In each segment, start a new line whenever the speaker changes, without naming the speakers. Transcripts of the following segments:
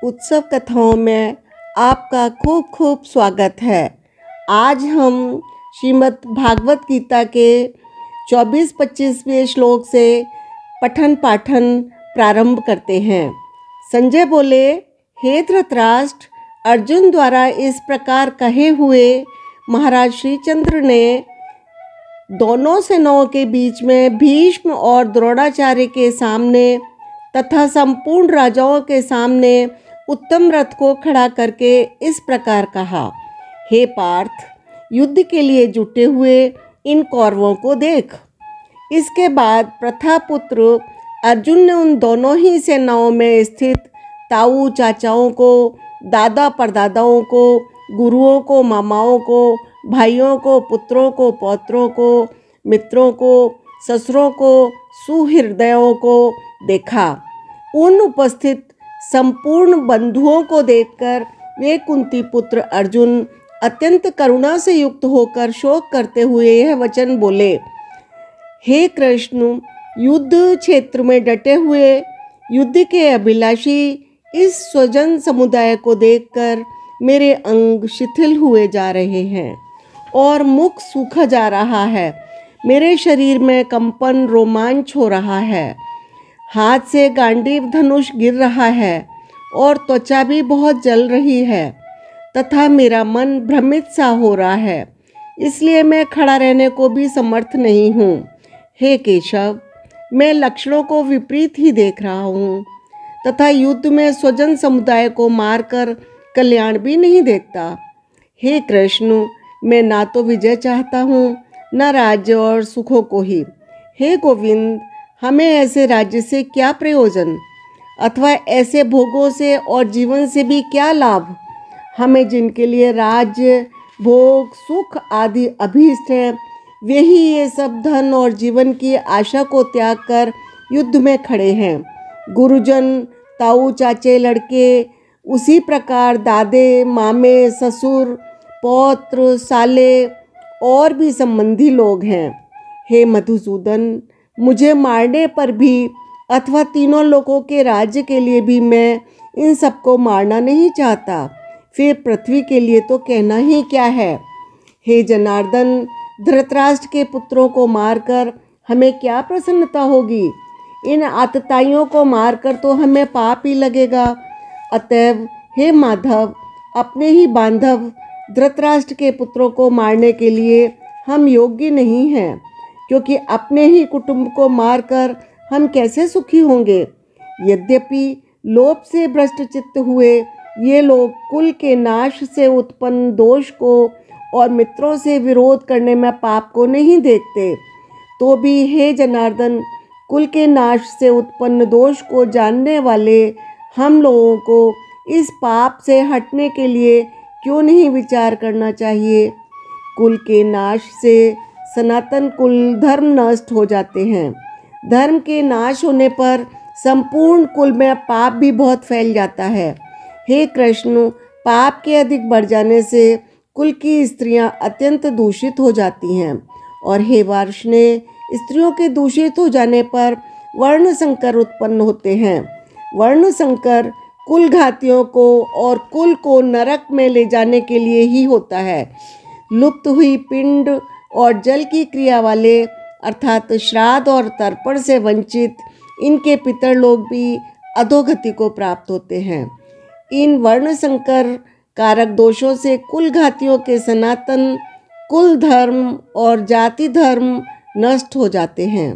उत्सव कथाओं में आपका खूब खूब स्वागत है। आज हम श्रीमद् भागवत गीता के 24-25वें श्लोक से पठन पाठन प्रारंभ करते हैं। संजय बोले, हे धृतराष्ट्र, अर्जुन द्वारा इस प्रकार कहे हुए महाराज श्रीचंद्र ने दोनों सेनाओं के बीच में भीष्म और द्रोणाचार्य के सामने तथा संपूर्ण राजाओं के सामने उत्तम रथ को खड़ा करके इस प्रकार कहा, हे पार्थ, युद्ध के लिए जुटे हुए इन कौरवों को देख। इसके बाद प्रथापुत्र अर्जुन ने उन दोनों ही सेनाओं में स्थित ताऊ चाचाओं को, दादा परदादाओं को, गुरुओं को, मामाओं को, भाइयों को, पुत्रों को, पौत्रों को, मित्रों को, ससुरों को, सुहृदयों को देखा। उन उपस्थित संपूर्ण बंधुओं को देखकर वे कुंती पुत्र अर्जुन अत्यंत करुणा से युक्त होकर शोक करते हुए यह वचन बोले, हे कृष्ण, युद्ध क्षेत्र में डटे हुए युद्ध के अभिलाषी इस स्वजन समुदाय को देखकर मेरे अंग शिथिल हुए जा रहे हैं और मुख सूखा जा रहा है। मेरे शरीर में कंपन रोमांच हो रहा है, हाथ से गांडीव धनुष गिर रहा है और त्वचा भी बहुत जल रही है तथा मेरा मन भ्रमित सा हो रहा है, इसलिए मैं खड़ा रहने को भी समर्थ नहीं हूँ। हे केशव, मैं लक्षणों को विपरीत ही देख रहा हूँ तथा युद्ध में स्वजन समुदाय को मारकर कल्याण भी नहीं देखता। हे कृष्ण, मैं ना तो विजय चाहता हूँ न राज्य और सुखों को ही। हे गोविंद, हमें ऐसे राज्य से क्या प्रयोजन अथवा ऐसे भोगों से और जीवन से भी क्या लाभ। हमें जिनके लिए राज्य, भोग, सुख आदि अभीष्ट हैं, वे ही ये सब धन और जीवन की आशा को त्याग कर युद्ध में खड़े हैं। गुरुजन, ताऊ चाचे, लड़के, उसी प्रकार दादे, मामे, ससुर, पौत्र, साले और भी संबंधी लोग हैं। हे मधुसूदन, मुझे मारने पर भी अथवा तीनों लोगों के राज्य के लिए भी मैं इन सबको मारना नहीं चाहता, फिर पृथ्वी के लिए तो कहना ही क्या है। हे जनार्दन, धृतराष्ट्र के पुत्रों को मारकर हमें क्या प्रसन्नता होगी। इन आतताइयों को मारकर तो हमें पाप ही लगेगा। अतएव हे माधव, अपने ही बांधव धृतराष्ट्र के पुत्रों को मारने के लिए हम योग्य नहीं हैं, क्योंकि अपने ही कुटुंब को मारकर हम कैसे सुखी होंगे। यद्यपि लोभ से भ्रष्टचित्त हुए ये लोग कुल के नाश से उत्पन्न दोष को और मित्रों से विरोध करने में पाप को नहीं देखते, तो भी हे जनार्दन, कुल के नाश से उत्पन्न दोष को जानने वाले हम लोगों को इस पाप से हटने के लिए क्यों नहीं विचार करना चाहिए। कुल के नाश से सनातन कुल धर्म नष्ट हो जाते हैं। धर्म के नाश होने पर संपूर्ण कुल में पाप भी बहुत फैल जाता है। हे कृष्ण, पाप के अधिक बढ़ जाने से कुल की स्त्रियां अत्यंत दूषित हो जाती हैं और हे वार्ष्णे, स्त्रियों के दूषित हो जाने पर वर्ण संकर उत्पन्न होते हैं। वर्ण संकर कुल घातियों को और कुल को नरक में ले जाने के लिए ही होता है। लुप्त हुई पिंड और जल की क्रिया वाले अर्थात श्राद्ध और तर्पण से वंचित इनके पितर लोग भी अधोगति को प्राप्त होते हैं। इन वर्ण संकर कारक दोषों से कुल घातियों के सनातन कुल धर्म और जाति धर्म नष्ट हो जाते हैं।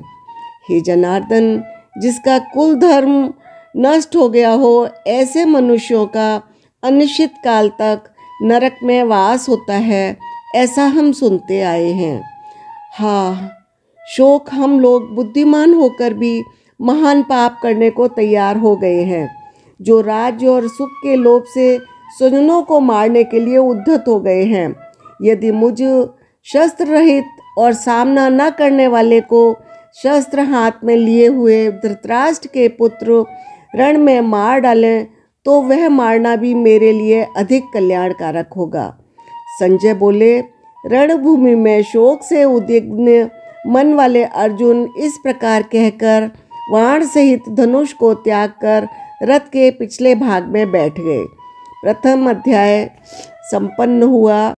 हे जनार्दन, जिसका कुल धर्म नष्ट हो गया हो, ऐसे मनुष्यों का अनिश्चित काल तक नरक में वास होता है, ऐसा हम सुनते आए हैं। हाँ, शोक हम लोग बुद्धिमान होकर भी महान पाप करने को तैयार हो गए हैं, जो राज्य और सुख के लोभ से स्वजनों को मारने के लिए उद्धत हो गए हैं। यदि मुझ शस्त्र रहित और सामना न करने वाले को शस्त्र हाथ में लिए हुए धृतराष्ट्र के पुत्र रण में मार डालें, तो वह मारना भी मेरे लिए अधिक कल्याणकारक होगा। संजय बोले, रणभूमि में शोक से उद्विग्न मन वाले अर्जुन इस प्रकार कहकर बाण सहित धनुष को त्याग कर रथ के पिछले भाग में बैठ गए। प्रथम अध्याय संपन्न हुआ।